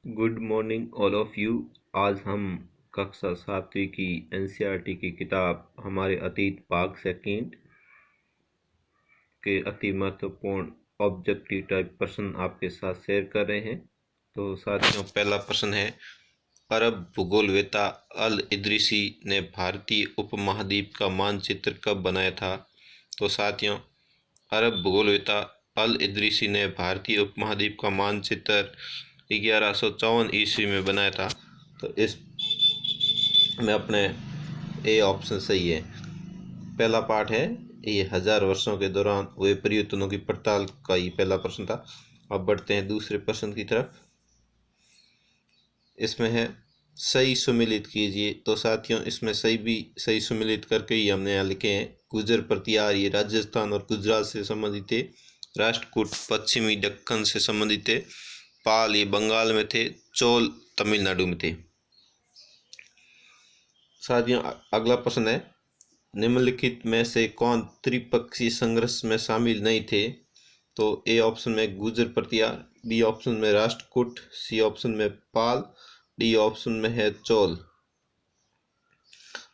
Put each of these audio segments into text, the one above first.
Good morning all of you. आज हम कक्षा 7वीं की एनसीईआरटी की किताब हमारे अतीत भाग सेकंड के अति महत्वपूर्ण ऑब्जेक्टिव टाइप प्रश्न आपके साथ शेयर कर रहे हैं। तो साथियों, पहला प्रश्न है, अरब भूगोलवेत्ता अल इदरीसी ने भारतीय उपमहाद्वीप का मानचित्र कब बनाया था? तो साथियों, अरब भूगोलवेत्ता अल इदरीसी ने भारतीय उपमहाद्वीप का मानचित्र 1154 ईस्वी में बनाया था। तो इस में अपने ए ऑप्शन सही है। पहला पार्ट है, ये 1000 वर्षों के दौरान हुए परिवर्तनों की पड़ताल का ही पहला प्रश्न था। अब बढ़ते हैं दूसरे प्रश्न की तरफ। इसमें है, सही सुमेलित कीजिए। तो साथियों, इसमें सही सुमेलित करके ही हमने यहाँ लिखे हैं। गुजर प्रतिहार ये राजस्थान और गुजरात से संबंधित थे। राष्ट्रकूट पश्चिमी दक्कन से संबंधित थे। पाल ये बंगाल में थे। चोल तमिलनाडु में थे। साथियों, अगला प्रश्न है, निम्नलिखित में से कौन त्रिपक्षीय संघर्ष में शामिल नहीं थे? तो ए ऑप्शन में गुजर प्रतिहार, बी ऑप्शन में राष्ट्रकूट, सी ऑप्शन में पाल, डी ऑप्शन में है चोल।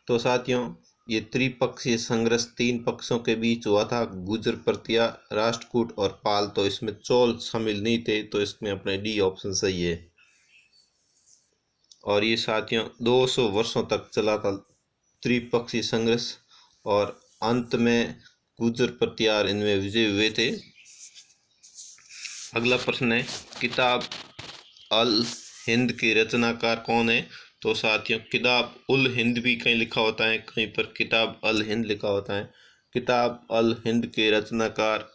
तो साथियों, ये त्रिपक्षीय संघर्ष 3 पक्षों के बीच हुआ था, गुजर प्रतिहार, राष्ट्रकूट और पाल। तो इसमें चोल शामिल नहीं थे, तो इसमें अपने डी ऑप्शन सही है। और ये साथियों 200 वर्षों तक चला था त्रिपक्षीय संघर्ष, और अंत में गुजर प्रतिहार इनमें विजय हुए थे। अगला प्रश्न है, किताब अल हिंद के रचनाकार कौन है? तो साथियों, किताब उल हिंद भी कहीं लिखा होता है, कहीं पर किताब अल हिंद लिखा होता है। किताब अल हिंद के रचनाकार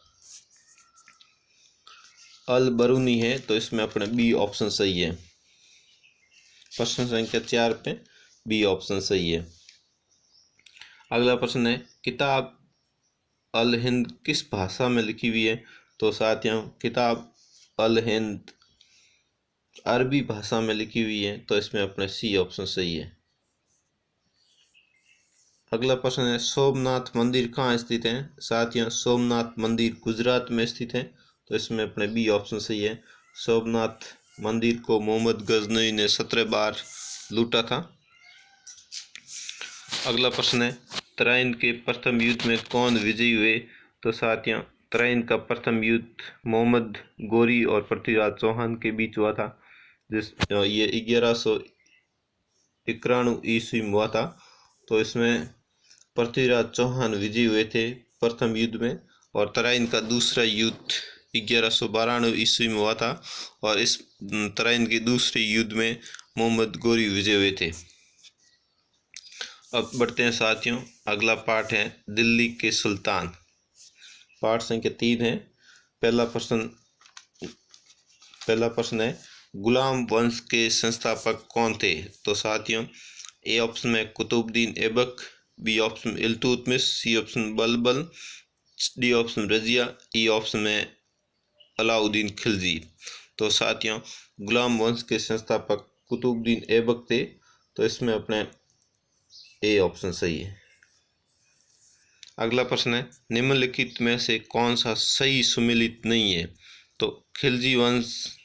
अल बरूनी है। तो इसमें अपने बी ऑप्शन सही है। प्रश्न संख्या 4 पे बी ऑप्शन सही है। अगला प्रश्न है, किताब अल हिंद किस भाषा में लिखी हुई है? तो साथियों, किताब अल हिंद अरबी भाषा में लिखी हुई है। तो इसमें अपने सी ऑप्शन सही है। अगला प्रश्न है, सोमनाथ मंदिर कहाँ स्थित है? साथियों, सोमनाथ मंदिर गुजरात में स्थित है। तो इसमें अपने बी ऑप्शन सही है। सोमनाथ मंदिर को मोहम्मद गजनवी ने 17 बार लूटा था। अगला प्रश्न है, तराइन के प्रथम युद्ध में कौन विजयी हुए? तो साथियों, तराइन का प्रथम युद्ध मोहम्मद गोरी और पृथ्वीराज चौहान के बीच हुआ था, ये 1191 ईस्वी में हुआ था। तो इसमें पृथ्वीराज चौहान विजयी हुए थे प्रथम युद्ध में, और तराइन का दूसरा युद्ध 1192 ईस्वी में हुआ था, और इस तराइन के दूसरे युद्ध में मोहम्मद गोरी विजय हुए थे। अब बढ़ते हैं साथियों, अगला पाठ है, दिल्ली के सुल्तान। पाठ संख्या 3 है। पहला प्रश्न है, गुलाम वंश के संस्थापक कौन थे? तो साथियों, ए ऑप्शन में कुतुबुद्दीन ऐबक, बी ऑप्शन में Iltutmish, C option Balban, D option Razia, E option में अलाउद्दीन खिलजी। तो साथियों, गुलाम वंश के संस्थापक कुतुबुद्दीन ऐबक थे। तो इसमें अपने ए ऑप्शन सही है। अगला प्रश्न है, निम्नलिखित में से कौन सा सही सुमेलित नहीं है? तो खिलजी वंश,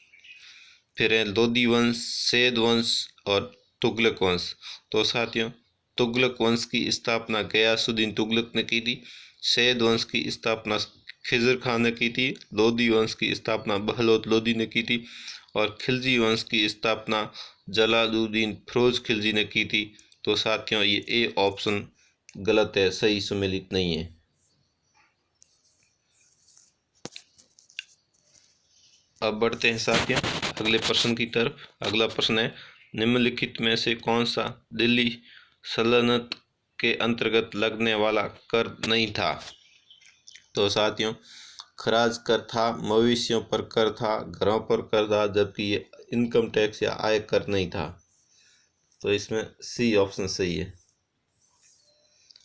फिर है लोधी वंश, सैद वंश और तुगलक वंश। तो साथियों, तुगलक वंश की स्थापना गयासुद्दीन तुगलक ने की थी। सैद वंश की स्थापना खिजर खान ने की थी। लोधी वंश की स्थापना बहलोत लोधी ने की थी, और खिलजी वंश की स्थापना जलालुद्दीन फिरोज खिलजी ने की थी। तो साथियों, ये ए ऑप्शन गलत है, सही सुमेलित नहीं है। अब बढ़ते हैं साथियों अगले प्रश्न की तरफ। अगला प्रश्न है, निम्नलिखित में से कौन सा दिल्ली सल्तनत के अंतर्गत लगने वाला कर नहीं था? तो साथियों, खराज कर था, मवेशियों पर कर था, घरों पर कर था, जबकि ये इनकम टैक्स या आय कर नहीं था। तो इसमें सी ऑप्शन सही है।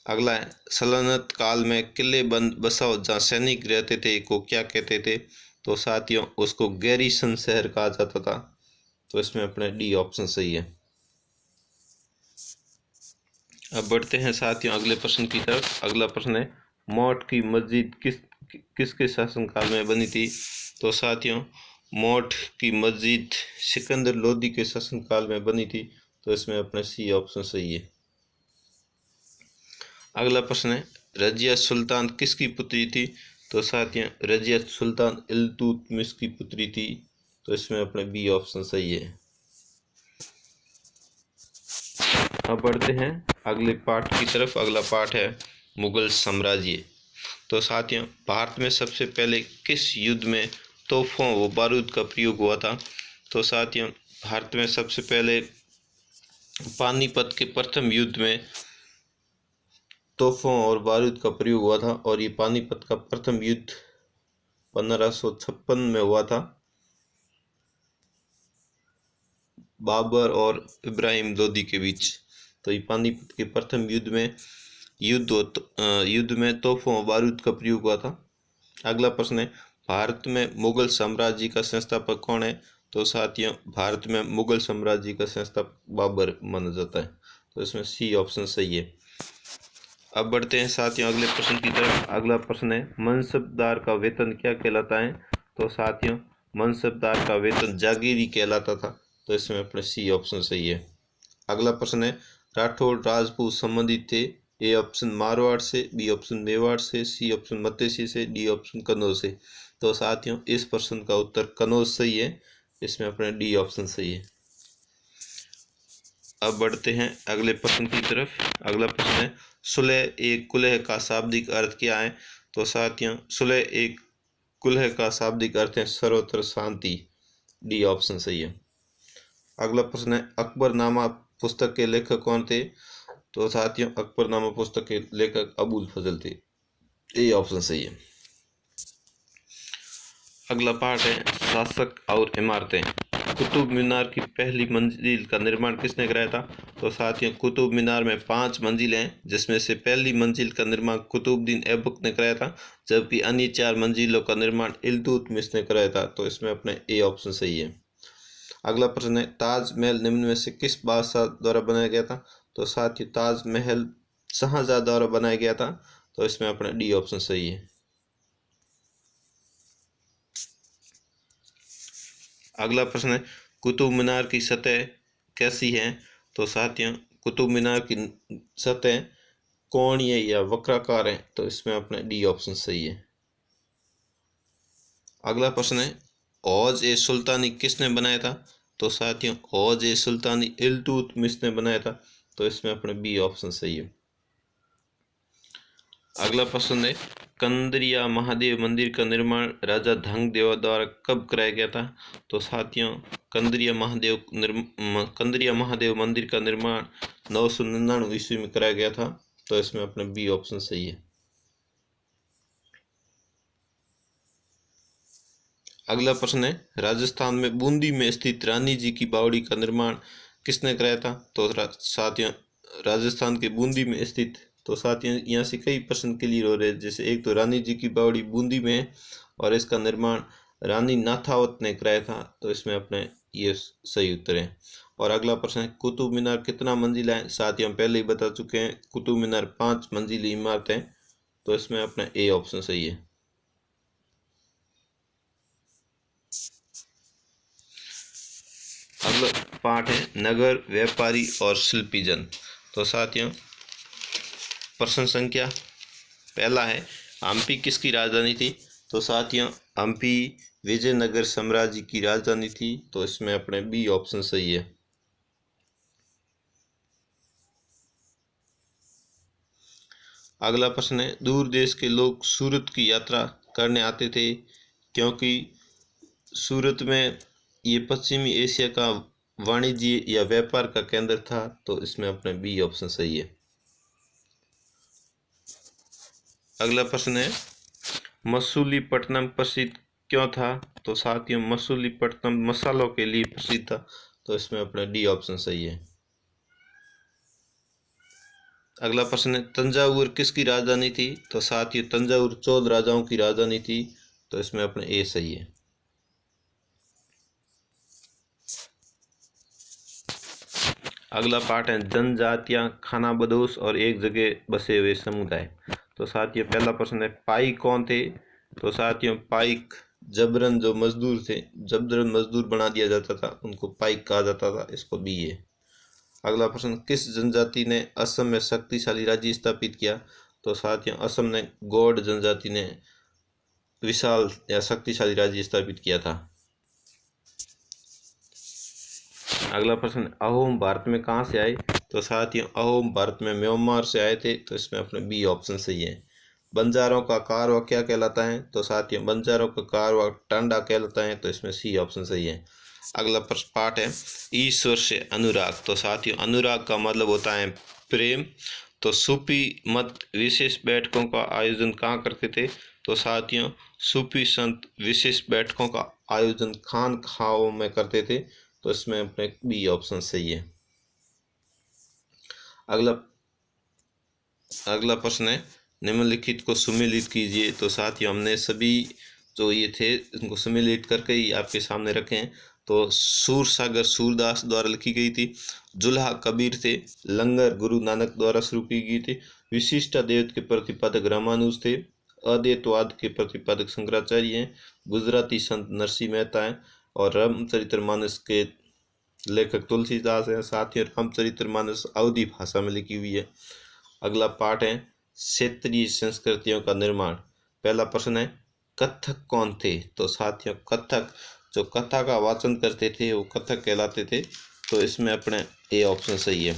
अगला है, सल्तनत काल में किले बंद बसाओ जहाँ सैनिक रहते थे को क्या कहते थे? तो साथियों, उसको गैरीसन शहर कहा जाता था। तो इसमें अपने डी ऑप्शन सही है। अब बढ़ते हैं साथियों अगले प्रश्न की तरफ। अगला प्रश्न है, मौट की मस्जिद किसके शासनकाल में बनी थी? तो साथियों, मौट की मस्जिद सिकंदर लोदी के शासनकाल में बनी थी? तो इसमें अपने सी ऑप्शन सही है। अगला प्रश्न है, रजिया सुल्तान किसकी पुत्री थी? तो साथियों, रजिया सुल्तान इल्तुतमिश की पुत्री थी। तो इसमें अपने बी ऑप्शन सही है। अब बढ़ते हैं अगले पाठ की तरफ। अगला पाठ है मुगल साम्राज्य। तो साथियों, भारत में सबसे पहले किस युद्ध में तोपों व बारूद का प्रयोग हुआ था? तो साथियों, भारत में सबसे पहले पानीपत के प्रथम युद्ध में तोपों और बारूद का प्रयोग हुआ था, और ये पानीपत का प्रथम युद्ध 1556 में हुआ था। बाबर और इब्राहिम लोदी के बीच। तो ये पानीपत के प्रथम युद्ध में तोपों और बारूद का प्रयोग हुआ था। अगला प्रश्न है, भारत में मुगल साम्राज्य का संस्थापक कौन है? तो साथियों, भारत में मुगल साम्राज्य का संस्थापक बाबर माना जाता है। तो इसमें सी ऑप्शन सही है। अब बढ़ते हैं साथियों अगले प्रश्न की तरफ। अगला प्रश्न है, मनसबदार का वेतन क्या कहलाता है? तो साथियों, मनसबदार का वेतन जागीरी कहलाता था। तो इसमें अपने सी ऑप्शन सही है। अगला प्रश्न है, राठौड़ राजपूत संबंधित थे? ए ऑप्शन मारवाड़ से, बी ऑप्शन मेवाड़ से, सी ऑप्शन मतेसी से, डी ऑप्शन कन्नौज से। तो साथियों, इस प्रश्न का उत्तर कन्नौज सही है। इसमें अपने डी ऑप्शन सही है। अब बढ़ते हैं अगले प्रश्न की तरफ। अगला प्रश्न है, सुलह ए कुलह का शाब्दिक अर्थ क्या है? तो साथियों, सुलह ए कुलह का शाब्दिक अर्थ है सर्वत्र शांति। डी ऑप्शन सही है। अगला प्रश्न है, अकबरनामा पुस्तक के लेखक कौन थे? तो साथियों, अकबरनामा पुस्तक के लेखक अबुल फजल थे। ए ऑप्शन सही है। अगला पार्ट है शासक और इमारतें। कुतुब मीनार की पहली मंजिल का निर्माण किसने कराया था? तो साथियों, कुतुब मीनार में 5 मंजिलें हैं, जिसमें से पहली मंजिल का निर्माण कुतुबुद्दीन ऐबक ने कराया था, जबकि अन्य 4 मंजिलों का निर्माण इल्तुतमिश ने कराया था। तो इसमें अपने ए ऑप्शन सही है। अगला प्रश्न है, ताजमहल निम्न में से किस बादशाह द्वारा बनाया गया था? तो साथियों, ताजमहल शाहजहां द्वारा बनाया गया था। तो इसमें अपना डी ऑप्शन सही है। अगला प्रश्न है, कुतुब मीनार की सतह कैसी है? तो साथियों, कुतुब मीनार की सतह कोणीय या वक्राकार है। तो इसमें अपना डी ऑप्शन सही है। अगला प्रश्न है, हौज ए सुल्तानी किसने बनाया था? तो साथियों, हौज ए सुल्तानी इल्तुतमिश ने बनाया था। तो इसमें अपने बी ऑप्शन सही है। अगला प्रश्न है, कंदरिया महादेव मंदिर का निर्माण राजा धंगदेव द्वारा कब कराया गया था? तो साथियों, कंदरिया महादेव मंदिर का निर्माण 999 ईस्वी में कराया गया था। तो इसमें अपने बी ऑप्शन सही है। अगला प्रश्न है, राजस्थान में बूंदी में स्थित रानी जी की बावड़ी का निर्माण किसने कराया था? तो साथियों, राजस्थान के बूंदी में स्थित। तो साथियों, यहाँ से कई प्रश्न क्लियर हो रहे हैं। जैसे एक तो रानी जी की बावड़ी बूंदी में है, और इसका निर्माण रानी नाथावत ने कराया था। तो इसमें अपने ये सही उत्तर है। और अगला प्रश्न है, कुतुब मीनार कितना मंजिला है? साथियों, हम पहले ही बता चुके हैं, कुतुब मीनार 5 मंजिली इमारत है। तो इसमें अपना ए ऑप्शन सही है। अगला पाठ है नगर, व्यापारी और शिल्पी जन। तो साथियों, प्रश्न संख्या पहला है, हम्पी किसकी राजधानी थी? तो साथियों, हम्पी विजयनगर साम्राज्य की राजधानी थी। तो इसमें अपने बी ऑप्शन सही है। अगला प्रश्न है, दूर देश के लोग सूरत की यात्रा करने आते थे, क्योंकि सूरत में ये पश्चिमी एशिया का वाणिज्य या व्यापार का केंद्र था। तो इसमें अपने बी ऑप्शन सही है। अगला प्रश्न है, मसूलीपट्टनम प्रसिद्ध क्यों था? तो साथियों, मसूलीपट्टनम मसालों के लिए प्रसिद्ध था। तो इसमें अपना डी ऑप्शन सही है। अगला प्रश्न है, तंजावुर किसकी राजधानी थी? तो साथियों, तंजावुर चौद राजाओं की राजधानी थी। तो इसमें अपना ए सही है। अगला पाठ है, जनजातियां, खानाबदोश और एक जगह बसे हुए समुदाय। तो साथियों, पहला प्रश्न है, पाइक कौन थे? तो साथियों, पाइक जबरन जो मजदूर थे, जबरन मजदूर बना दिया जाता था, उनको पाइक कहा जाता था, इसको बी है। अगला प्रश्न, किस जनजाति ने असम में शक्तिशाली राज्य स्थापित किया? तो साथियों असम ने गौड़ जनजाति ने विशाल या शक्तिशाली राज्य स्थापित किया था। अगला प्रश्न, अहोम भारत में कहाँ से आए? तो साथियों अहोम भारत में म्यांमार से आए थे, तो इसमें अपने बी ऑप्शन सही है। बंजारों का कारवा क्या कहलाता है? तो साथियों बंजारों का कारवा टांडा कहलाता है, तो इसमें सी ऑप्शन सही है। अगला प्रश्न पाठ है, ईश्वर से अनुराग। तो साथियों अनुराग का मतलब होता है प्रेम। तो सूफी मत विशेष बैठकों का आयोजन कहाँ करते थे? तो साथियों सूफी संत विशेष बैठकों का आयोजन खानखाओं में करते थे, तो इसमें अपने बी ऑप्शन सही है। अगला अगला प्रश्न है, निम्नलिखित को सुमेलित कीजिए। तो साथियों हमने सभी जो ये थे इनको सुमेलित करके ही आपके सामने रखे हैं। तो सूर सागर सूरदास द्वारा लिखी गई थी, जुल्हा कबीर थे, लंगर गुरु नानक द्वारा शुरू की गई थी, विशिष्टाद्वैत के प्रतिपादक रामानुज थे, अद्वैतवाद के प्रतिपादक शंकराचार्य हैं, गुजराती संत नरसिंह मेहता हैं, और रामचरितमानस के लेखक तुलसीदास हैं। साथ ही रामचरितमानस अवधी भाषा में लिखी हुई है। अगला पाठ है, क्षेत्रीय संस्कृतियों का निर्माण। पहला प्रश्न है, कथक कौन थे? तो साथियों कथक जो कथा का वाचन करते थे वो कथक कहलाते थे, तो इसमें अपने ए ऑप्शन सही है।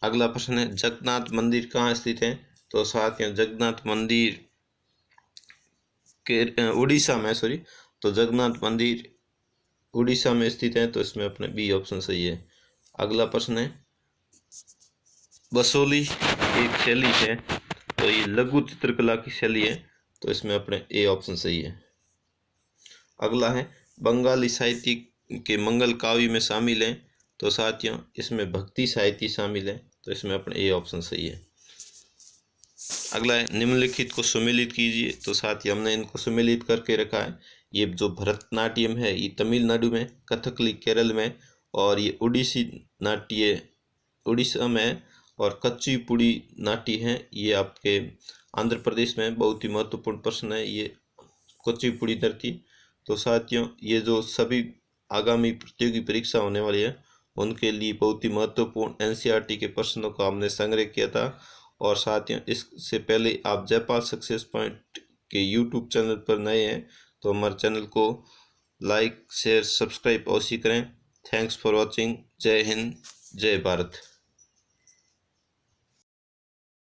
अगला प्रश्न है, जगन्नाथ मंदिर कहाँ स्थित है? तो साथियों जगन्नाथ मंदिर के उड़ीसा में तो जगन्नाथ मंदिर उड़ीसा में स्थित है, तो इसमें अपने बी ऑप्शन सही है। अगला प्रश्न है, बसोली एक शैली है, तो ये लघु चित्रकला की शैली है, तो इसमें अपने ए ऑप्शन सही है। अगला है, बंगाली साहित्य के मंगल काव्य में शामिल हैं, तो साथियों इसमें भक्ति साहित्य शामिल है, तो इसमें अपने ए ऑप्शन सही है। अगला है, निम्नलिखित को सुमेलित कीजिए। तो साथियों हमने इनको सुमेलित करके रखा है। ये जो भरतनाट्यम है ये तमिलनाडु में, कथकली केरल में, और ये ओडिसी नाट्य उड़ीसा में, और कुचिपुड़ी नाट्य है ये आपके आंध्र प्रदेश में। बहुत ही महत्वपूर्ण प्रश्न है ये कुचिपुड़ी नृत्य। तो साथियों ये जो सभी आगामी प्रतियोगी परीक्षा होने वाली है उनके लिए बहुत ही महत्वपूर्ण एनसीईआरटी के प्रश्नों का हमने संग्रह किया था। और साथियों इससे पहले आप जयपाल सक्सेस पॉइंट के यूट्यूब चैनल पर नए हैं तो हमारे चैनल को लाइक शेयर सब्सक्राइब अवश्य करें। Thanks for watching. जय हिंद, जय भारत।